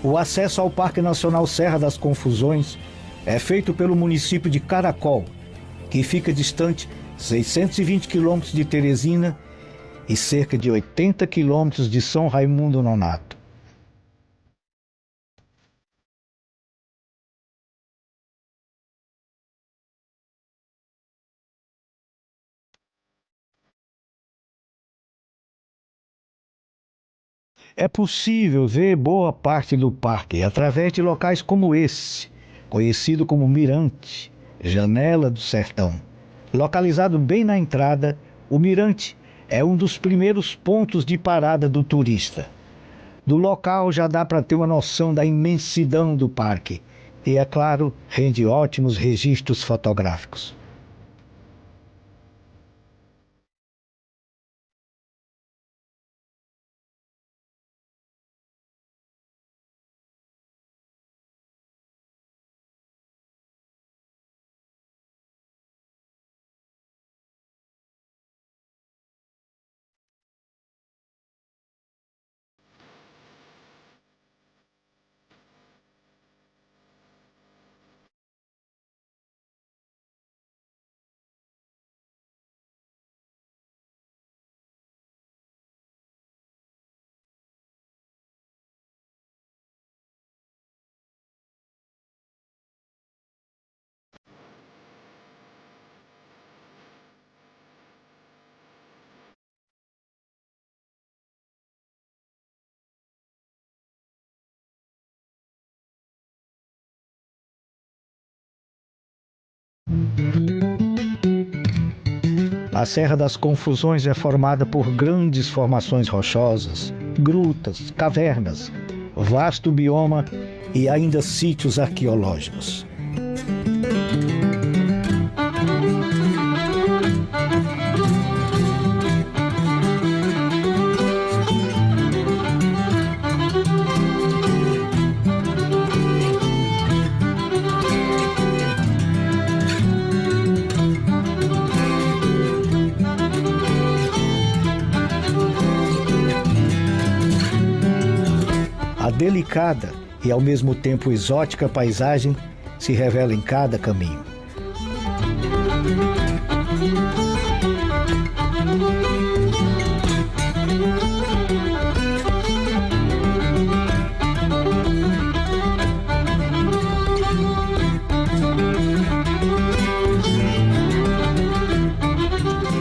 O acesso ao Parque Nacional Serra das Confusões é feito pelo município de Caracol, que fica distante 620 quilômetros de Teresina e cerca de 80 quilômetros de São Raimundo Nonato. É possível ver boa parte do parque através de locais como esse, conhecido como Mirante, Janela do Sertão. Localizado bem na entrada, o Mirante é um dos primeiros pontos de parada do turista. Do local já dá para ter uma noção da imensidão do parque e, é claro, rende ótimos registros fotográficos. A Serra das Confusões é formada por grandes formações rochosas, grutas, cavernas, vasto bioma e ainda sítios arqueológicos. A delicada e ao mesmo tempo exótica paisagem se revela em cada caminho.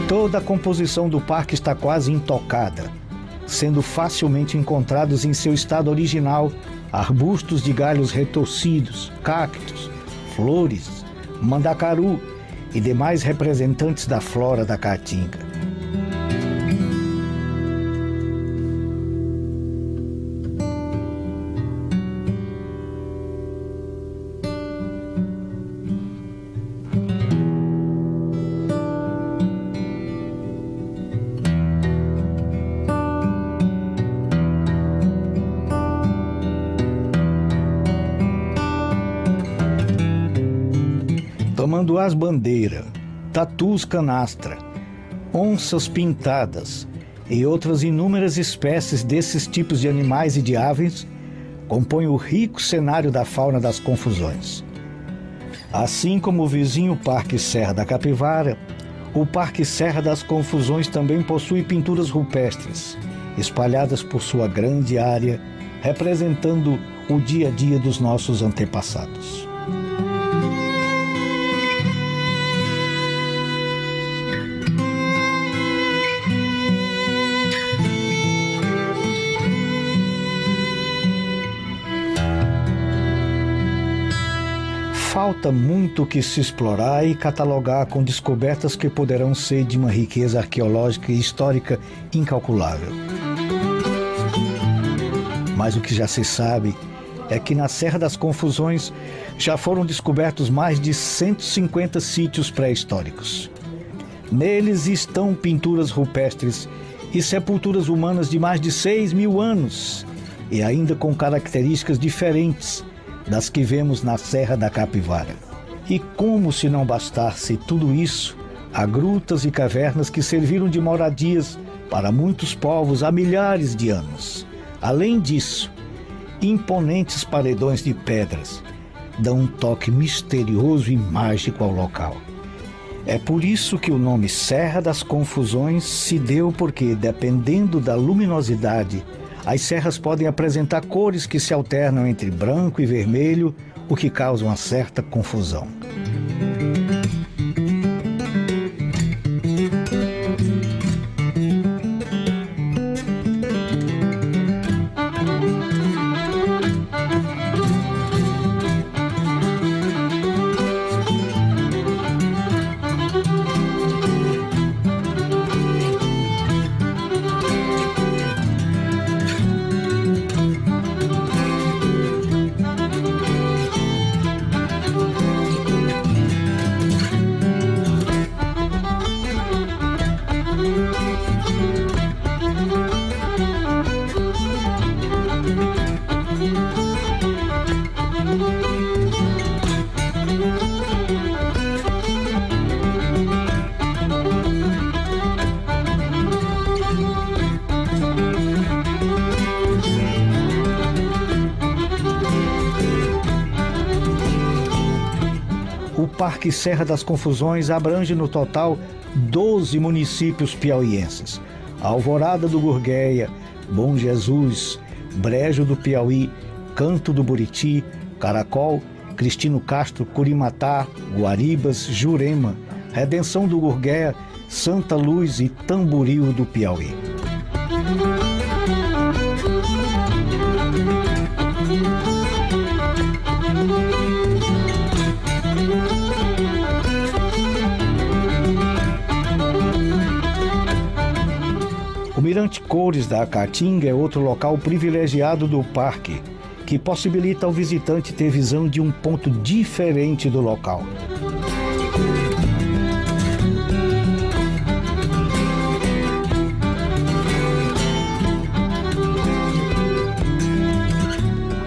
Toda a composição do parque está quase intocada, sendo facilmente encontrados em seu estado original arbustos de galhos retorcidos, cactos, flores, mandacaru e demais representantes da flora da Caatinga. Tamanduás bandeira, tatus canastra, onças pintadas e outras inúmeras espécies desses tipos de animais e de aves compõem o rico cenário da fauna das Confusões. Assim como o vizinho Parque Serra da Capivara, o Parque Serra das Confusões também possui pinturas rupestres, espalhadas por sua grande área, representando o dia a dia dos nossos antepassados. Falta muito que se explorar e catalogar com descobertas que poderão ser de uma riqueza arqueológica e histórica incalculável. Mas o que já se sabe é que na Serra das Confusões já foram descobertos mais de 150 sítios pré-históricos. Neles estão pinturas rupestres e sepulturas humanas de mais de 6.000 anos, e ainda com características diferentes das que vemos na Serra da Capivara. E como se não bastasse tudo isso, há grutas e cavernas que serviram de moradias para muitos povos há milhares de anos. Além disso, imponentes paredões de pedras dão um toque misterioso e mágico ao local. É por isso que o nome Serra das Confusões se deu, porque, dependendo da luminosidade, as serras podem apresentar cores que se alternam entre branco e vermelho, o que causa uma certa confusão. O Parque Serra das Confusões abrange no total 12 municípios piauienses: Alvorada do Gurgueia, Bom Jesus, Brejo do Piauí, Canto do Buriti, Caracol, Cristino Castro, Curimatá, Guaribas, Jurema, Redenção do Gurgueia, Santa Luz e Tamboril do Piauí. O Mirante Cores da Caatinga é outro local privilegiado do parque, que possibilita ao visitante ter visão de um ponto diferente do local.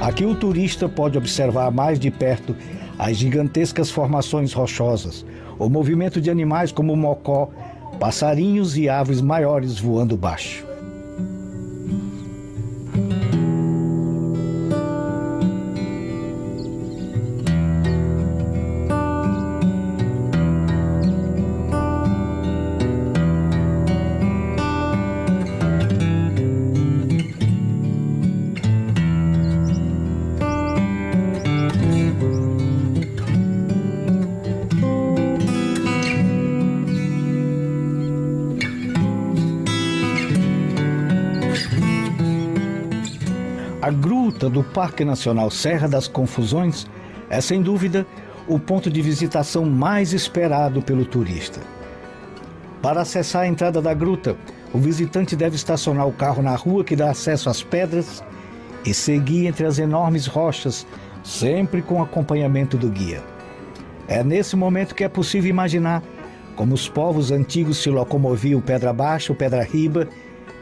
Aqui o turista pode observar mais de perto as gigantescas formações rochosas, o movimento de animais como o mocó, passarinhos e aves maiores voando baixo. A gruta do Parque Nacional Serra das Confusões é, sem dúvida, o ponto de visitação mais esperado pelo turista. Para acessar a entrada da gruta, o visitante deve estacionar o carro na rua que dá acesso às pedras e seguir entre as enormes rochas, sempre com acompanhamento do guia. É nesse momento que é possível imaginar como os povos antigos se locomoviam pedra abaixo, pedra riba,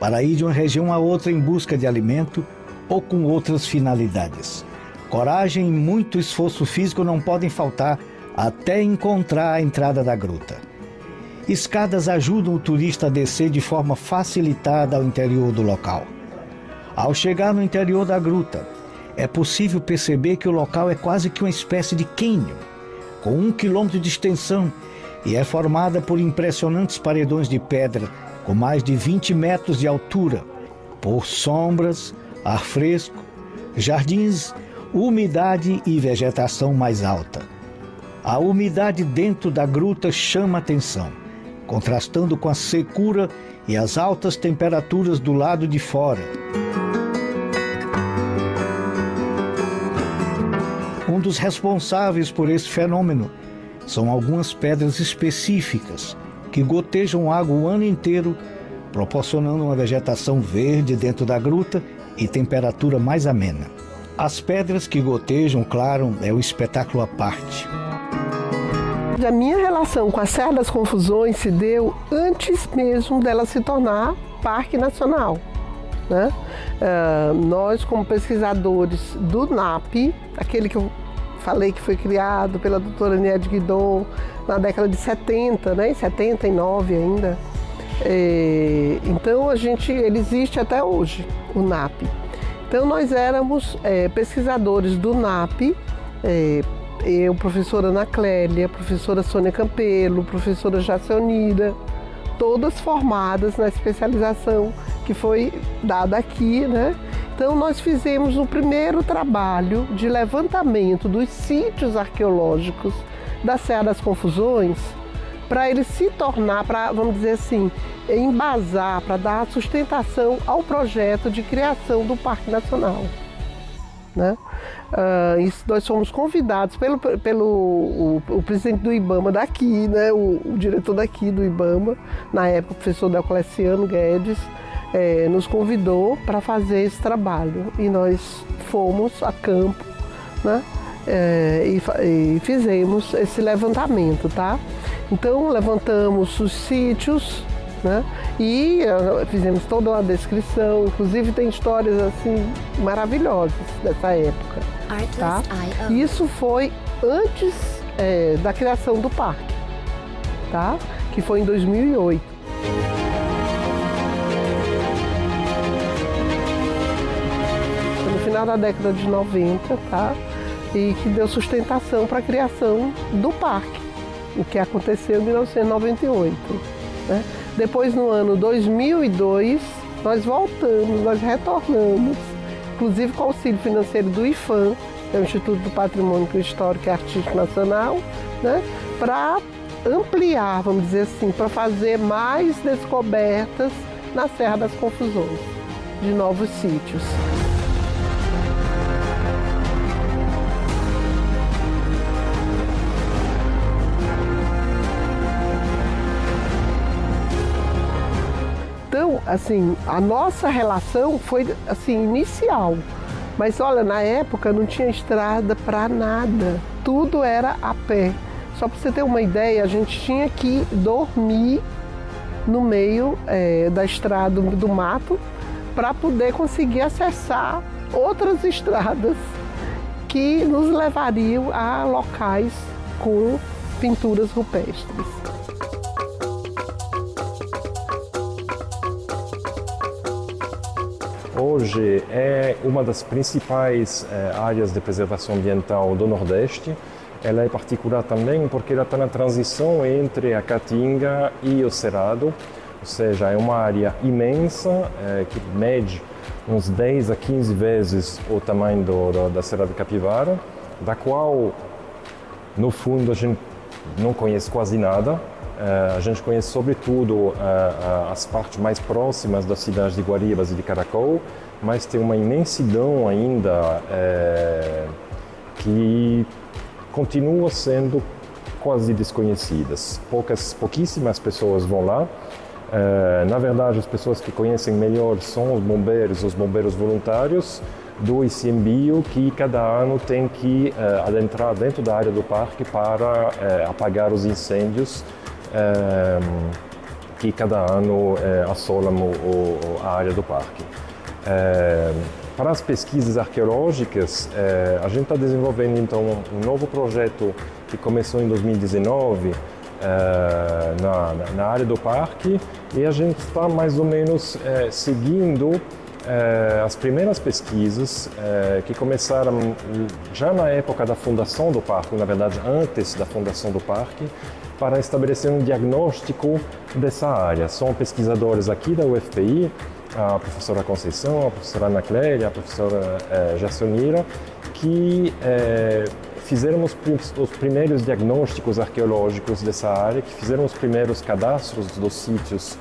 para ir de uma região a outra em busca de alimento ou com outras finalidades. Coragem e muito esforço físico não podem faltar até encontrar a entrada da gruta. Escadas ajudam o turista a descer de forma facilitada ao interior do local. Ao chegar no interior da gruta, é possível perceber que o local é quase que uma espécie de cânion, com 1 quilômetro de extensão, e é formada por impressionantes paredões de pedra com mais de 20 metros de altura, por sombras, ar fresco, jardins, umidade e vegetação mais alta. A umidade dentro da gruta chama atenção, contrastando com a secura e as altas temperaturas do lado de fora. Um dos responsáveis por esse fenômeno são algumas pedras específicas que gotejam água o ano inteiro, proporcionando uma vegetação verde dentro da gruta e temperatura mais amena. As pedras que gotejam, claro, é um espetáculo à parte. A minha relação com a Serra das Confusões se deu antes mesmo dela se tornar Parque Nacional, né? Nós, como pesquisadores do NAP, aquele que eu falei que foi criado pela doutora Niede Guidon na década de 70, né? Em 79 ainda. Então ele existe até hoje, o NAP. Então nós éramos pesquisadores do NAP, eu, professora Ana Clélia, professora Sônia Campelo, professora Jacionira, todas formadas na especialização que foi dada aqui, né? Então nós fizemos o primeiro trabalho de levantamento dos sítios arqueológicos da Serra das Confusões, para ele se tornar, para, vamos dizer assim, embasar, para dar sustentação ao projeto de criação do Parque Nacional, né? Nós fomos convidados pelo presidente do IBAMA daqui, né? o diretor daqui do IBAMA, na época o professor Deocleciano Guedes, nos convidou para fazer esse trabalho e nós fomos a campo, né? E fizemos esse levantamento, tá? Então levantamos os sítios, né? E fizemos toda uma descrição, inclusive tem histórias assim maravilhosas dessa época, tá? Isso foi antes da criação do parque, tá? Que foi em 2008. No final da década de 90, tá? E que deu sustentação para a criação do parque, o que aconteceu em 1998, né? Depois, no ano 2002, nós voltamos, nós retornamos, inclusive com auxílio financeiro do IPHAN, que é o Instituto do Patrimônio Histórico e Artístico Nacional, né? Para ampliar, vamos dizer assim, para fazer mais descobertas na Serra das Confusões, de novos sítios. Então, assim, a nossa relação foi assim, inicial. Mas olha, na época não tinha estrada para nada, tudo era a pé. Só para você ter uma ideia, a gente tinha que dormir no meio da estrada do mato para poder conseguir acessar outras estradas que nos levariam a locais com pinturas rupestres. Hoje é uma das principais áreas de preservação ambiental do Nordeste. Ela é particular também porque ela está na transição entre a Caatinga e o Cerrado, ou seja, é uma área imensa que mede uns 10 a 15 vezes o tamanho da Serra de Capivara, da qual, no fundo, a gente não conhece quase nada. A gente conhece sobretudo as partes mais próximas das cidades de Guaribas e de Caracol, mas tem uma imensidão ainda que continua sendo quase desconhecidas. Pouquíssimas pessoas vão lá. Na verdade, as pessoas que conhecem melhor são os bombeiros voluntários do ICMBio, que cada ano tem que adentrar dentro da área do parque para apagar os incêndios que cada ano assolam a área do parque. Para as pesquisas arqueológicas, a gente está desenvolvendo então um novo projeto que começou em 2019 na área do parque, e a gente está mais ou menos seguindo as primeiras pesquisas que começaram já na época da fundação do parque, na verdade antes da fundação do parque, para estabelecer um diagnóstico dessa área. São pesquisadores aqui da UFPI, a professora Conceição, a professora Ana Clélia, a professora Jacionira, que fizeram os primeiros diagnósticos arqueológicos dessa área, que fizeram os primeiros cadastros dos sítios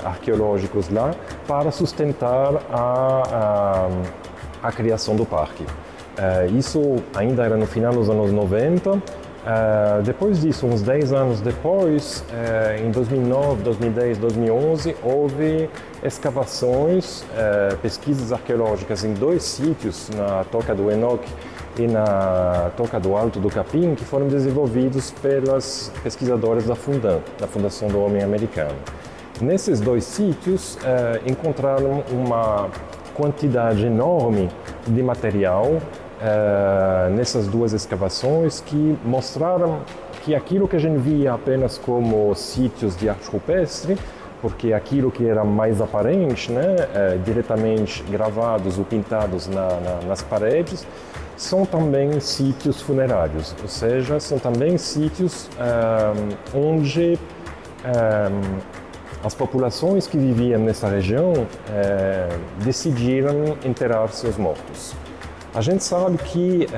arqueológicos lá, para sustentar a criação do parque. Isso ainda era no final dos anos 90. Depois disso, uns 10 anos depois, em 2009, 2010, 2011, houve escavações, pesquisas arqueológicas em 2 sítios, na Toca do Enoque e na Toca do Alto do Capim, que foram desenvolvidos pelas pesquisadoras da Fundan, da Fundação do Homem Americano. Nesses 2 sítios, encontraram uma quantidade enorme de material nessas 2 escavações, que mostraram que aquilo que a gente via apenas como sítios de arte rupestre porque aquilo que era mais aparente, né, diretamente gravados ou pintados nas paredes, são também sítios funerários, ou seja, são também sítios onde as populações que viviam nessa região decidiram enterrar seus mortos. A gente sabe que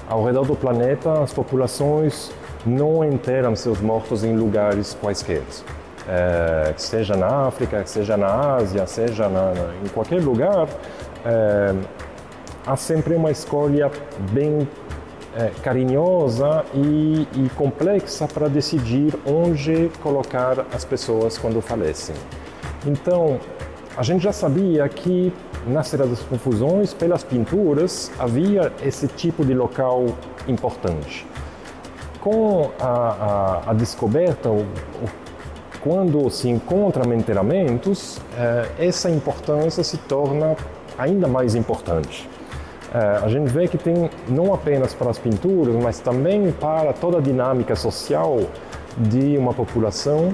ao redor do planeta as populações não enterram seus mortos em lugares quaisquer, que seja na África, que seja na Ásia, seja em qualquer lugar. Há sempre uma escolha bem carinhosa e complexa para decidir onde colocar as pessoas quando falecem. Então, a gente já sabia que na Serra das Confusões, pelas pinturas, havia esse tipo de local importante. Com a descoberta, quando se encontram enterramentos, essa importância se torna ainda mais importante. A gente vê que tem, não apenas para as pinturas, mas também para toda a dinâmica social de uma população,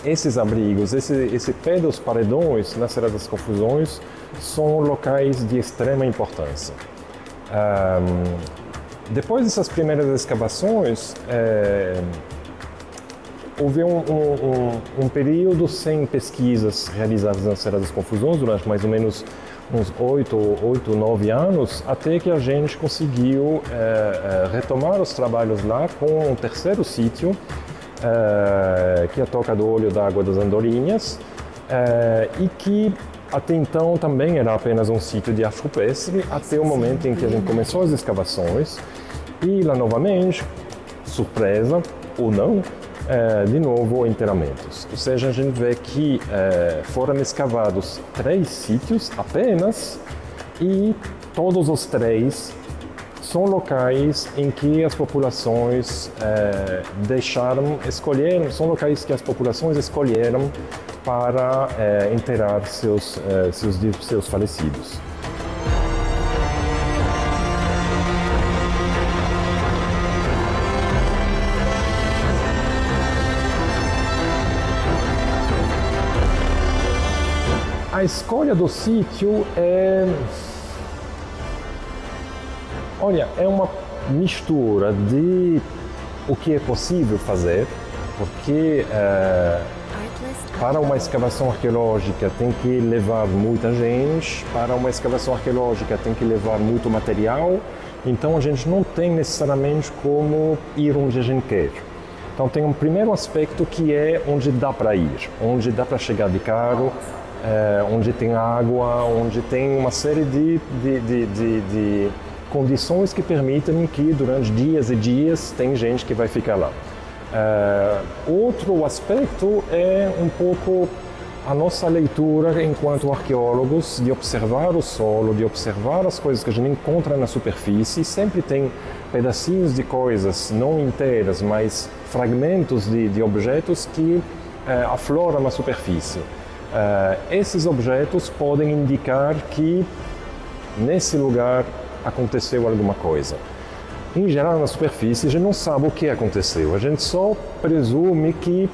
esses abrigos, esse pé dos paredões na Serra das Confusões são locais de extrema importância. Depois dessas primeiras escavações, houve um período sem pesquisas realizadas na Serra das Confusões, durante mais ou menos uns 8, 9 anos, até que a gente conseguiu retomar os trabalhos lá com um terceiro sítio, que é a Toca do Olho da Água das Andorinhas, e que até então também era apenas um sítio de arte rupestre, até o momento em que a gente começou as escavações, e lá novamente, surpresa ou não, de novo enterramentos. Ou seja, a gente vê que foram escavados 3 sítios apenas, e todos os 3 são locais em que as populações escolheram, são locais que as populações escolheram para enterrar seus falecidos. A escolha do sítio é uma mistura de o que é possível fazer, porque para uma escavação arqueológica tem que levar muita gente, para uma escavação arqueológica tem que levar muito material, então a gente não tem necessariamente como ir onde a gente quer. Então tem um primeiro aspecto que é onde dá para ir, onde dá para chegar de carro, onde tem água, onde tem uma série de condições que permitem que durante dias e dias tem gente que vai ficar lá. Outro aspecto é um pouco a nossa leitura enquanto arqueólogos, de observar o solo, de observar as coisas que a gente encontra na superfície. Sempre tem pedacinhos de coisas não inteiras, mas fragmentos de objetos que afloram na superfície. Esses objetos podem indicar que nesse lugar aconteceu alguma coisa. Em geral, na superfície, a gente não sabe o que aconteceu. A gente só presume que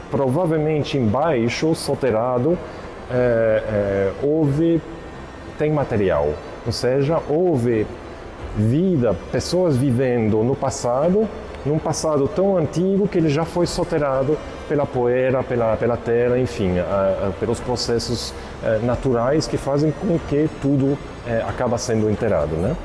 provavelmente embaixo, soterrado, tem material. Ou seja, houve vida, pessoas vivendo no passado, num passado tão antigo que ele já foi soterrado pela poeira, pela terra, enfim, pelos processos naturais que fazem com que tudo acaba sendo enterrado, né?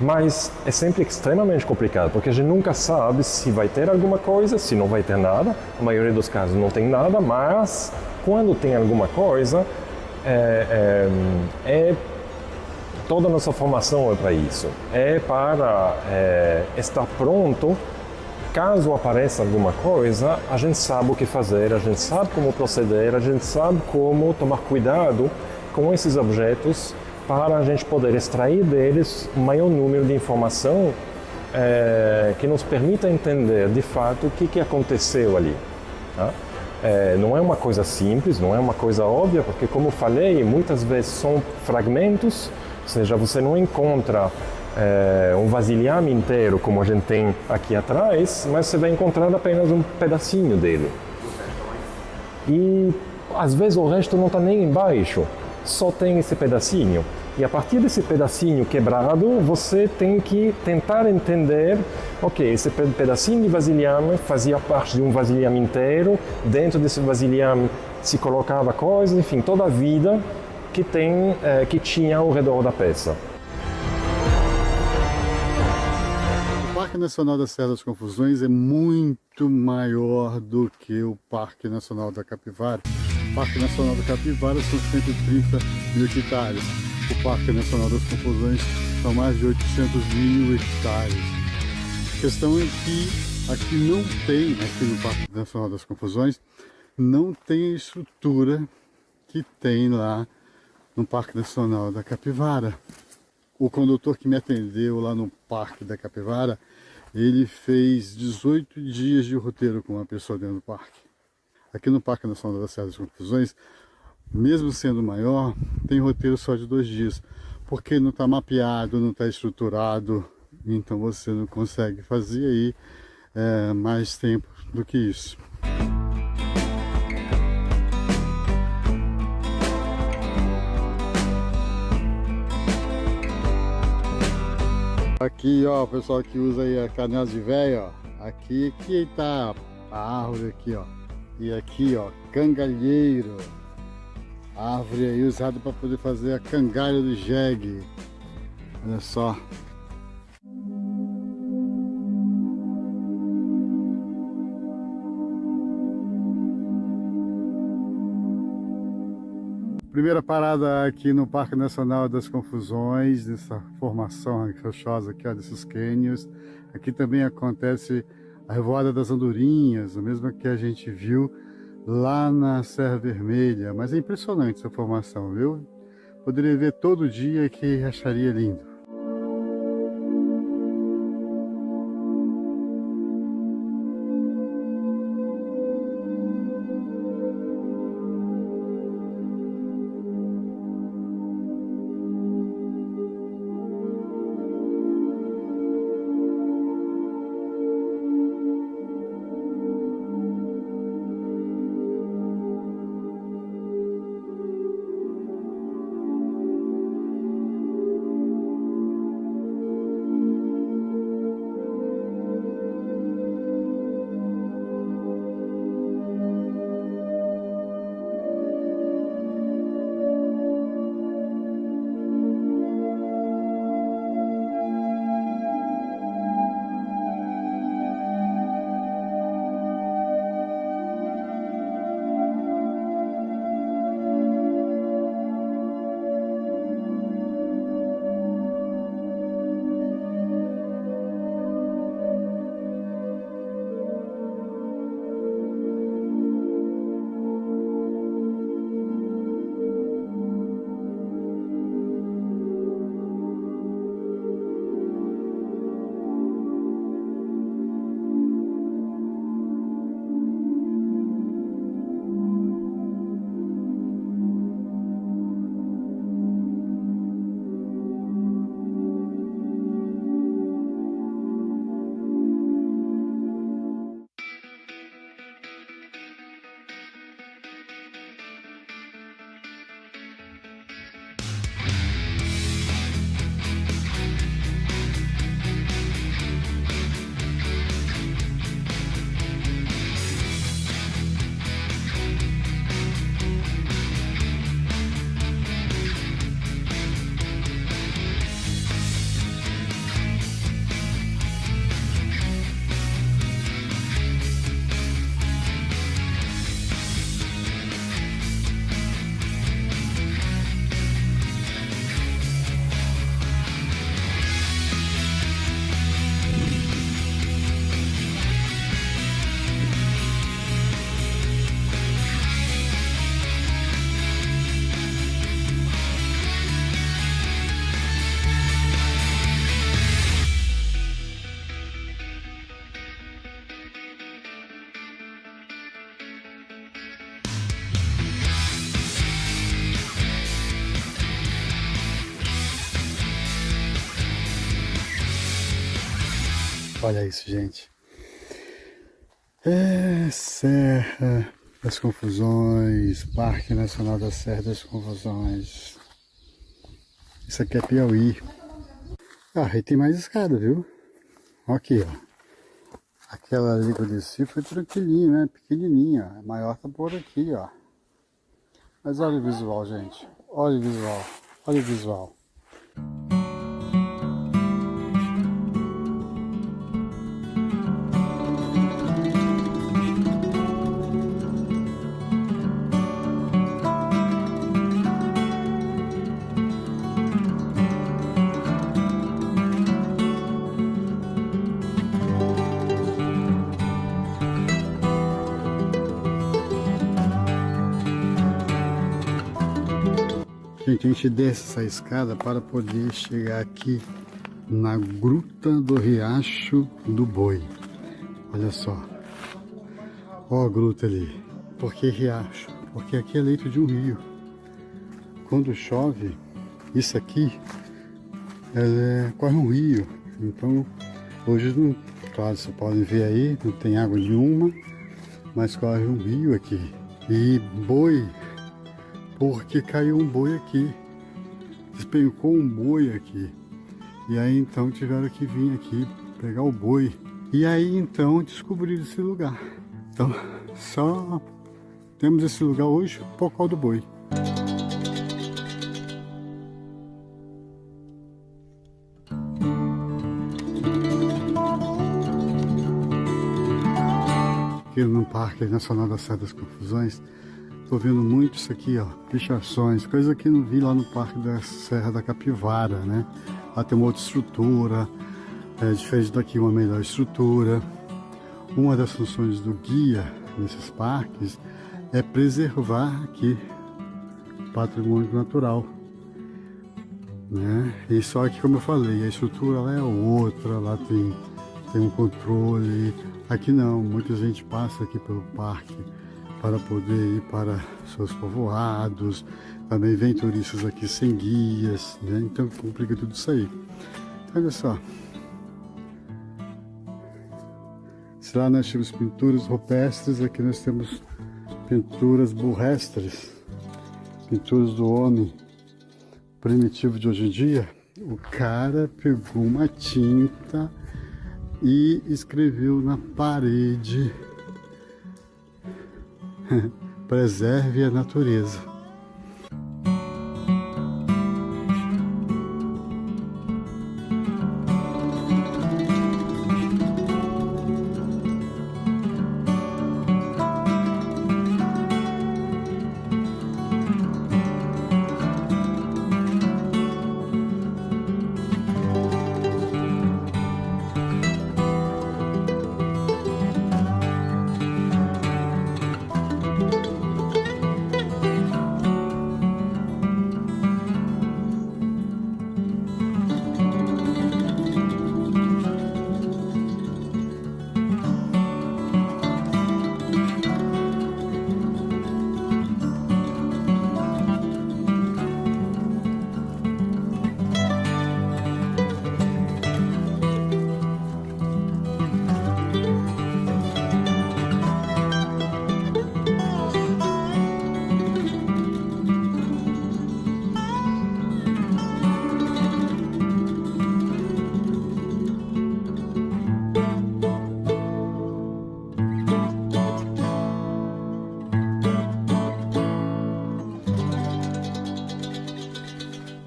Mas é sempre extremamente complicado, porque a gente nunca sabe se vai ter alguma coisa, se não vai ter nada. A maioria dos casos não tem nada, mas quando tem alguma coisa, toda a nossa formação é para isso. É para estar pronto, caso apareça alguma coisa, a gente sabe o que fazer, a gente sabe como proceder, a gente sabe como tomar cuidado com esses objetos para a gente poder extrair deles o maior número de informação que nos permita entender de fato o que aconteceu ali. Tá? Não é uma coisa simples, não é uma coisa óbvia, porque, como eu falei, muitas vezes são fragmentos, ou seja, você não encontra um vasilhame inteiro, como a gente tem aqui atrás, mas você vai encontrar apenas um pedacinho dele. e às vezes o resto não está nem embaixo, só tem esse pedacinho. E a partir desse pedacinho quebrado, você tem que tentar entender, ok, esse pedacinho de vasilhame fazia parte de um vasilhame inteiro, dentro desse vasilhame se colocava coisas, enfim, toda a vida que tinha ao redor da peça. O Parque Nacional da Serra das Confusões é muito maior do que o Parque Nacional da Capivara. O Parque Nacional da Capivara são 130 mil hectares. O Parque Nacional das Confusões são mais de 800 mil hectares. A questão é que aqui não tem, aqui no Parque Nacional das Confusões, não tem a estrutura que tem lá no Parque Nacional da Capivara. O condutor que me atendeu lá no Parque da Capivara, ele fez 18 dias de roteiro com uma pessoa dentro do parque. Aqui no Parque Nacional da Serra das Confusões, mesmo sendo maior, tem roteiro só de 2 dias, porque não está mapeado, não está estruturado, então você não consegue fazer aí mais tempo do que isso. Aqui, ó, o pessoal que usa aí a canela de véia, ó, aqui tá a árvore aqui, ó, e aqui, ó, cangalheiro, a árvore aí usada para poder fazer a cangalha do jegue, olha só. Primeira parada aqui no Parque Nacional das Confusões, nessa formação rochosa aqui, ó, desses cânions. Aqui também acontece a Revoada das Andorinhas, a mesma que a gente viu lá na Serra Vermelha. Mas é impressionante essa formação, viu? Poderia ver todo dia que acharia lindo. Olha isso, gente. É serra das Confusões, Parque Nacional da Serra das Confusões. Isso aqui é Piauí. Ah, e tem mais escada, viu? Aqui, ó. Aquela ali que eu desci foi tranquilinha, né? Pequenininha. A maior tá por aqui, ó. Mas olha o visual, gente. Olha o visual. Olha o visual. Gente, a gente desce essa escada para poder chegar aqui na Gruta do Riacho do Boi. Olha só. Ó a gruta ali. Por que riacho? Porque aqui é leito de um rio. Quando chove, isso aqui corre um rio. Então, hoje, não, claro, vocês podem ver aí, não tem água nenhuma, mas corre um rio aqui. E boi, porque caiu um boi aqui. Despencou um boi aqui. E aí então tiveram que vir aqui pegar o boi. E aí então descobriram esse lugar. Então só temos esse lugar hoje por causa do boi. Aqui no Parque Nacional da Serra das Confusões, tô vendo muito isso aqui, ó, pichações, coisa que não vi lá no Parque da Serra da Capivara, né? Lá tem uma outra estrutura, diferente daqui uma melhor estrutura. Uma das funções do guia nesses parques é preservar aqui o patrimônio natural, né? E só que, como eu falei, a estrutura lá é outra, lá tem um controle. Aqui não, muita gente passa aqui pelo parque para poder ir para seus povoados, também vem turistas aqui sem guias, né? Então complica tudo isso aí. Olha só. Se lá nós temos pinturas rupestres, aqui nós temos pinturas burrestres, pinturas do homem primitivo de hoje em dia. O cara pegou uma tinta e escreveu na parede: preserve a natureza.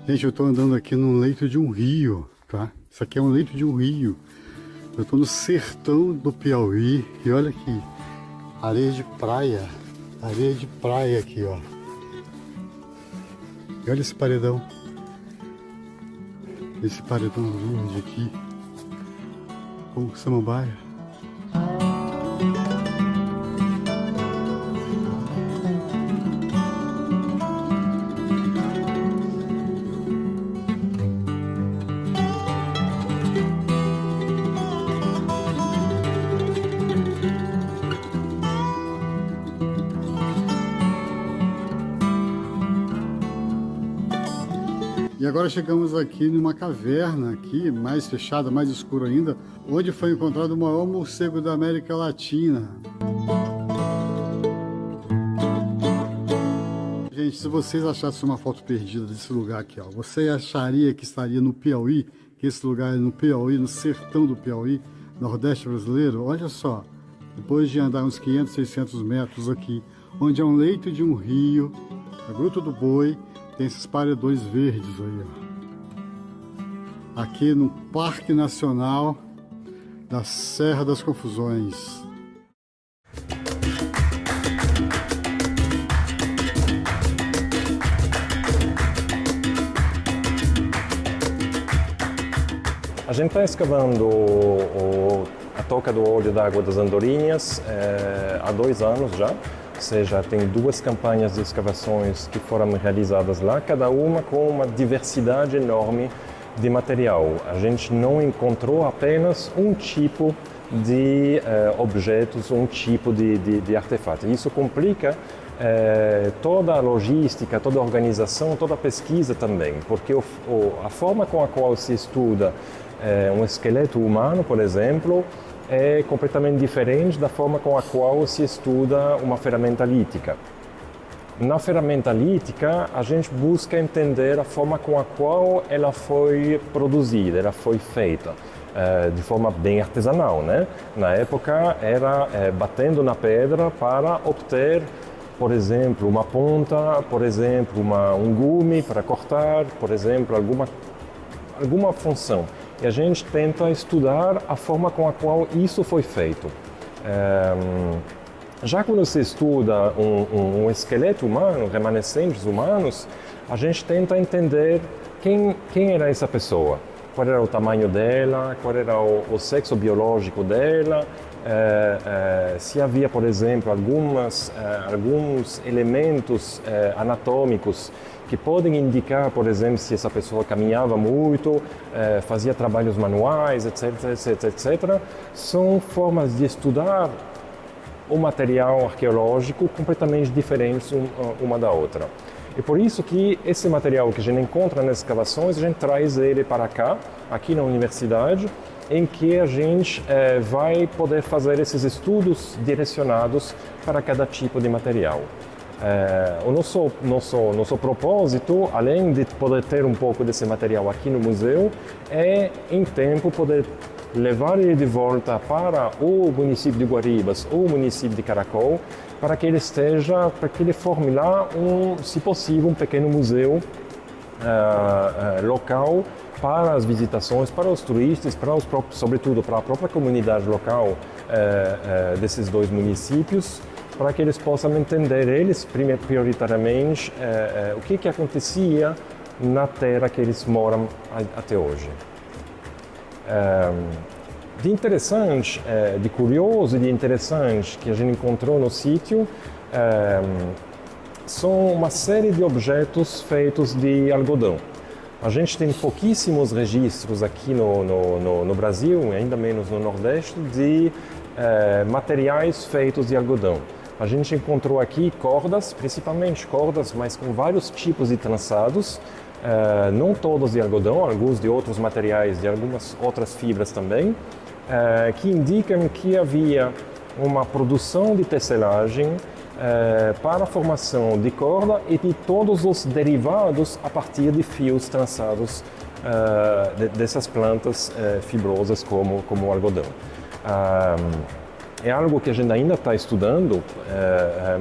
Gente, eu estou andando aqui no leito de um rio, tá? Isso aqui é um leito de um rio. Eu estou no sertão do Piauí e olha aqui, areia de praia aqui, ó. E olha esse paredão lindo aqui, com samambaia. E agora chegamos aqui numa caverna aqui, mais fechada, mais escura ainda, onde foi encontrado o maior morcego da América Latina. gente, se vocês achassem uma foto perdida desse lugar aqui, ó, você acharia que estaria no Piauí, que esse lugar é no Piauí, no sertão do Piauí, Nordeste brasileiro? Olha só, depois de andar uns 500, 600 metros aqui, onde é um leito de um rio, a Gruta do Boi, tem esses paredões verdes aí, ó. Aqui no Parque Nacional da Serra das Confusões. A gente está escavando a Toca do Olho d'Água das Andorinhas há 2 anos já, ou seja, tem 2 campanhas de escavações que foram realizadas lá, cada uma com uma diversidade enorme de material. A gente não encontrou apenas um tipo de objetos, um tipo de artefato. Isso complica toda a logística, toda a organização, toda a pesquisa também, porque a forma com a qual se estuda um esqueleto humano, por exemplo, é completamente diferente da forma com a qual se estuda uma ferramenta lítica. Na ferramenta lítica, a gente busca entender a forma com a qual ela foi produzida, ela foi feita, de forma bem artesanal, né? Na época era batendo na pedra para obter, por exemplo, uma ponta, por exemplo, um gume para cortar, por exemplo, alguma função. E a gente tenta estudar a forma com a qual isso foi feito. Já quando se estuda um esqueleto humano, remanescentes humanos, a gente tenta entender quem era essa pessoa, qual era o tamanho dela, qual era o sexo biológico dela, se havia, por exemplo, alguns elementos anatômicos que podem indicar, por exemplo, se essa pessoa caminhava muito, fazia trabalhos manuais, etc, etc, etc. São formas de estudar o material arqueológico completamente diferentes uma da outra. E por isso que esse material que a gente encontra nas escavações, a gente traz ele para cá, aqui na universidade, em que a gente vai poder fazer esses estudos direcionados para cada tipo de material. O nosso propósito, além de poder ter um pouco desse material aqui no museu, é, em tempo, poder levar ele de volta para o município de Guaribas ou o município de Caracol, para que ele forme lá, se possível, um pequeno museu local para as visitações, para os turistas, sobretudo para a própria comunidade local desses 2 municípios, para que eles possam entender, prioritariamente, o que acontecia na terra que eles moram até hoje. De interessante, de curioso e de interessante que a gente encontrou no sítio, são uma série de objetos feitos de algodão. A gente tem pouquíssimos registros aqui no Brasil, ainda menos no Nordeste, de materiais feitos de algodão. A gente encontrou aqui cordas, principalmente cordas, mas com vários tipos de trançados, não todos de algodão, alguns de outros materiais, de algumas outras fibras também, que indicam que havia uma produção de tecelagem para a formação de corda e de todos os derivados a partir de fios trançados dessas plantas fibrosas como o algodão. É algo que a gente ainda está estudando,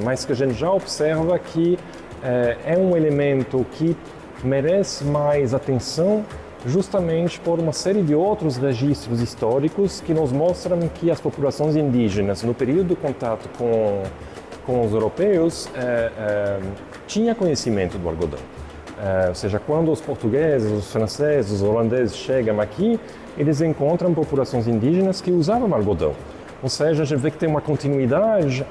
mas que a gente já observa que é um elemento que merece mais atenção, justamente por uma série de outros registros históricos que nos mostram que as populações indígenas, no período do contato com os europeus, tinham conhecimento do algodão. Ou seja, quando os portugueses, os franceses, os holandeses chegam aqui, eles encontram populações indígenas que usavam algodão. Ou seja, a gente vê que tem uma continuidade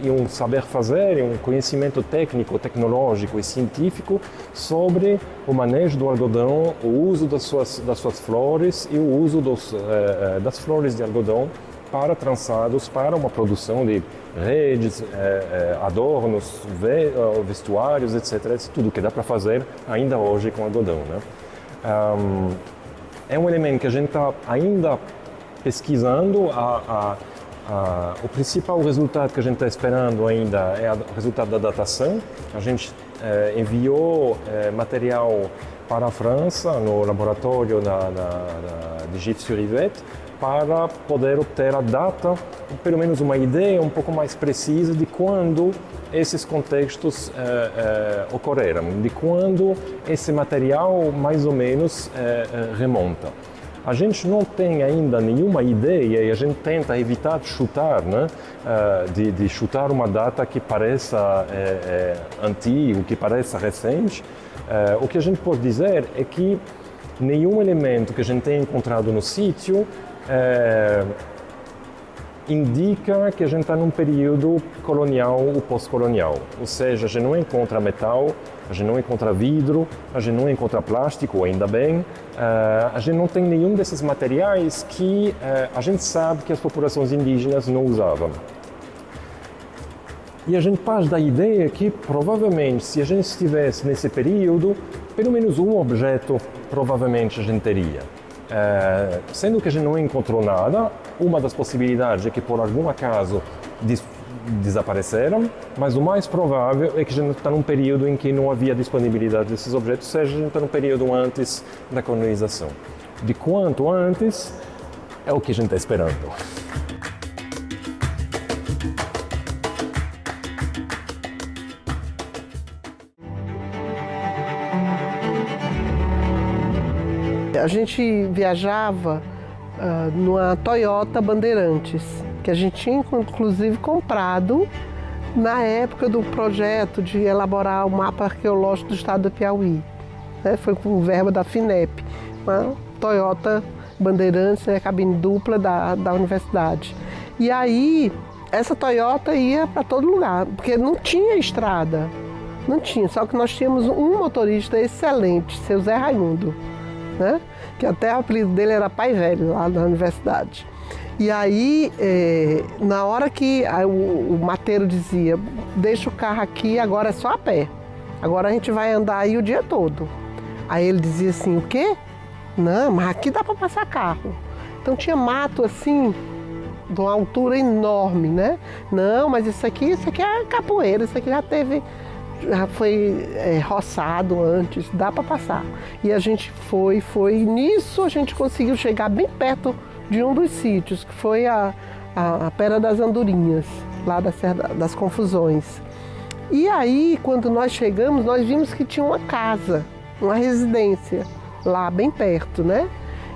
e um saber fazer, um conhecimento técnico, tecnológico e científico sobre o manejo do algodão, o uso das suas flores e o uso das flores de algodão para trançados, para uma produção de redes, adornos, vestuários, etc. Tudo que dá para fazer ainda hoje com algodão, né? É um elemento que a gente está ainda pesquisando O principal resultado que a gente está esperando ainda é o resultado da datação. A gente enviou material para a França, no laboratório de Gif-sur-Yvette, para poder obter a data, pelo menos uma ideia um pouco mais precisa de quando esses contextos ocorreram, de quando esse material mais ou menos remonta. A gente não tem ainda nenhuma ideia e a gente tenta evitar chutar, né? De chutar uma data que pareça antiga, que pareça recente. O que a gente pode dizer é que nenhum elemento que a gente tenha encontrado no sítio indica que a gente está num período colonial ou pós-colonial. Ou seja, a gente não encontra metal, a gente não encontra vidro, a gente não encontra plástico, ainda bem. A gente não tem nenhum desses materiais que a gente sabe que as populações indígenas não usavam. E a gente parte da ideia que, provavelmente, se a gente estivesse nesse período, pelo menos um objeto, provavelmente a gente teria. Sendo que a gente não encontrou nada, uma das possibilidades é que, por algum acaso, desapareceram, mas o mais provável é que a gente está num período em que não havia disponibilidade desses objetos, ou seja, a gente está num período antes da colonização. De quanto antes, é o que a gente está esperando. A gente viajava numa Toyota Bandeirantes, que a gente tinha inclusive comprado na época do projeto de elaborar o mapa arqueológico do estado do Piauí. Foi com verba da FINEP, uma Toyota Bandeirantes, cabine dupla da universidade. E aí, essa Toyota ia para todo lugar, porque não tinha estrada, não tinha, só que nós tínhamos um motorista excelente, seu Zé Raimundo, né? Que até o apelido dele era Pai Velho, lá na universidade. E aí, na hora que o mateiro dizia, deixa o carro aqui, agora é só a pé, agora a gente vai andar aí o dia todo. Aí ele dizia assim, o quê? Não, mas aqui dá para passar carro. Então tinha mato assim, de uma altura enorme, né? Não, mas isso aqui é capoeira, isso aqui já foi roçado antes, dá para passar. E a gente foi, e nisso a gente conseguiu chegar bem perto de um dos sítios, que foi a Pera das Andorinhas, lá da Serra das Confusões. E aí, quando nós chegamos, nós vimos que tinha uma casa, uma residência, lá bem perto, né?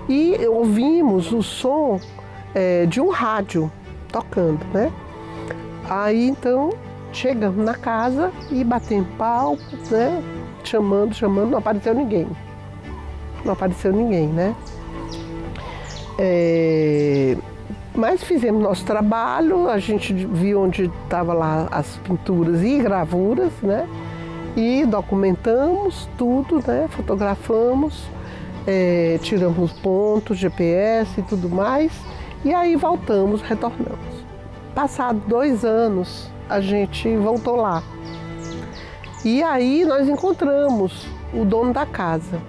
E ouvimos o som de um rádio tocando, né? Aí, então, chegamos na casa e batemos palco, né? Chamando, não apareceu ninguém. Não apareceu ninguém, né? Mas fizemos nosso trabalho, a gente viu onde estavam lá as pinturas e gravuras, né? E documentamos tudo, né? Fotografamos, tiramos pontos, GPS e tudo mais. E aí retornamos. Passados 2 anos, a gente voltou lá. E aí nós encontramos o dono da casa.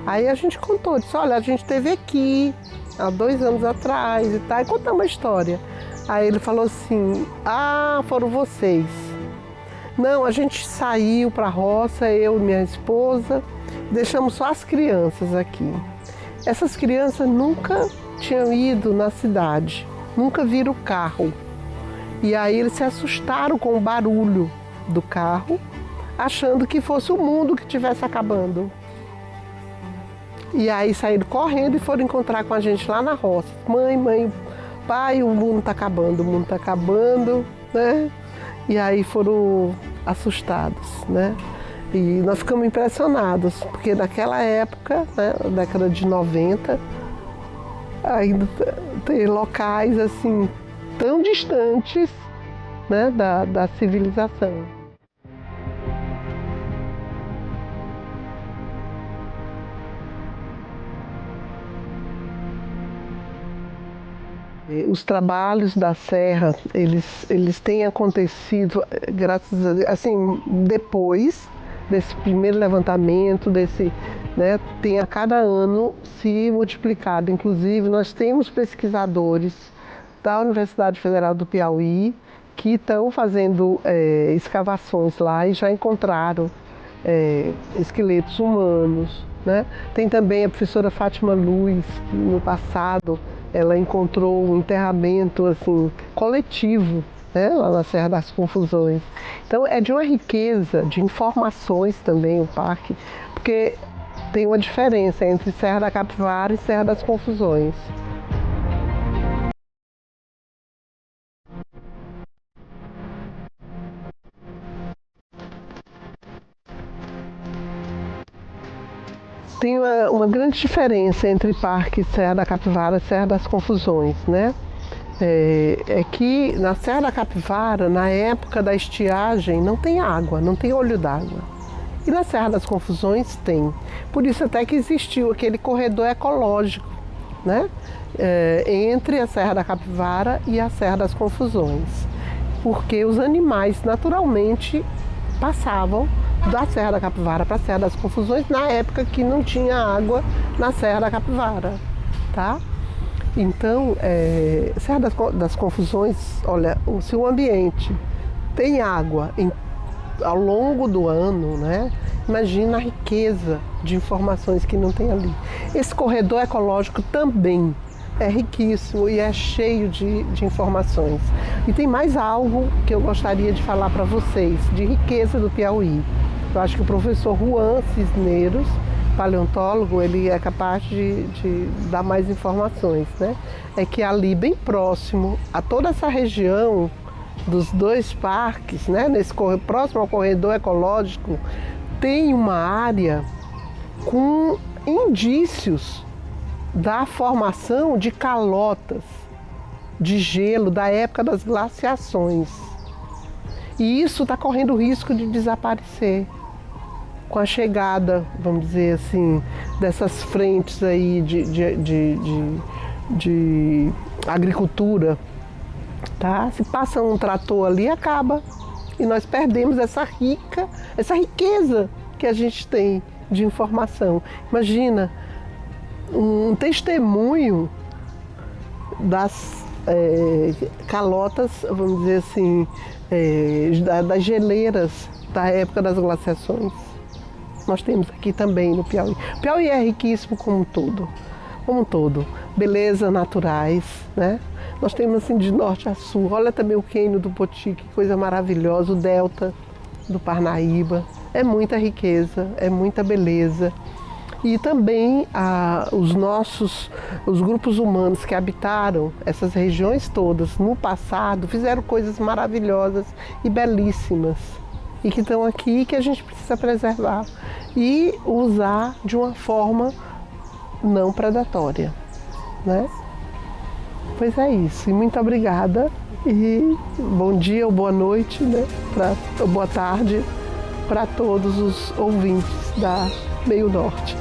Aí a gente contou, disse, olha, a gente esteve aqui há 2 anos atrás e tal, e contamos uma história. Aí ele falou assim, foram vocês. Não, a gente saiu para a roça, eu e minha esposa, deixamos só as crianças aqui. Essas crianças nunca tinham ido na cidade, nunca viram o carro. E aí eles se assustaram com o barulho do carro, achando que fosse o mundo que estivesse acabando. E aí saíram correndo e foram encontrar com a gente lá na roça. Mãe, pai, o mundo está acabando, né? E aí foram assustados, né? E nós ficamos impressionados, porque naquela época, né, década de 90, ainda tem locais assim tão distantes, né, da civilização. Os trabalhos da Serra, eles têm acontecido, graças a Deus, assim, depois desse primeiro levantamento, né, tem a cada ano se multiplicado. Inclusive, nós temos pesquisadores da Universidade Federal do Piauí, que estão fazendo escavações lá e já encontraram esqueletos humanos, né? Tem também a professora Fátima Luz, que no passado ela encontrou um enterramento assim, coletivo, né? Lá na Serra das Confusões. Então é de uma riqueza de informações também o parque, porque tem uma diferença entre Serra da Capivara e Serra das Confusões. Tem uma grande diferença entre Parque Serra da Capivara e Serra das Confusões, né? É que na Serra da Capivara, na época da estiagem, não tem água, não tem olho d'água. E na Serra das Confusões tem. Por isso até que existiu aquele corredor ecológico, né? Entre a Serra da Capivara e a Serra das Confusões. Porque os animais naturalmente passavam da Serra da Capivara para a Serra das Confusões na época que não tinha água na Serra da Capivara, tá? Então, Serra das Confusões, olha, se o ambiente tem água ao longo do ano, né? Imagina a riqueza de informações que não tem ali. Esse corredor ecológico também é riquíssimo e é cheio de informações. E tem mais algo que eu gostaria de falar para vocês, de riqueza do Piauí. Eu acho que o professor Juan Cisneros, paleontólogo, ele é capaz de dar mais informações, né? É que ali, bem próximo a toda essa região dos dois parques, né? Próximo ao corredor ecológico, tem uma área com indícios da formação de calotas de gelo da época das glaciações. E isso está correndo risco de desaparecer com a chegada, vamos dizer assim, dessas frentes aí de agricultura, tá? Se passa um trator ali, acaba. E nós perdemos essa riqueza que a gente tem de informação. Imagina um testemunho das calotas, vamos dizer assim, das geleiras da época das glaciações. Nós temos aqui também no Piauí. O Piauí é riquíssimo como um todo. Belezas naturais, né? Nós temos assim de norte a sul. Olha também o Cânion do Poti, que coisa maravilhosa, o delta do Parnaíba. É muita riqueza, é muita beleza. E também os grupos humanos que habitaram essas regiões todas no passado fizeram coisas maravilhosas e belíssimas. E que estão aqui e que a gente precisa preservar e usar de uma forma não predatória, né? Pois é isso, e muito obrigada e bom dia ou boa noite, né? Ou boa tarde para todos os ouvintes da Meio Norte.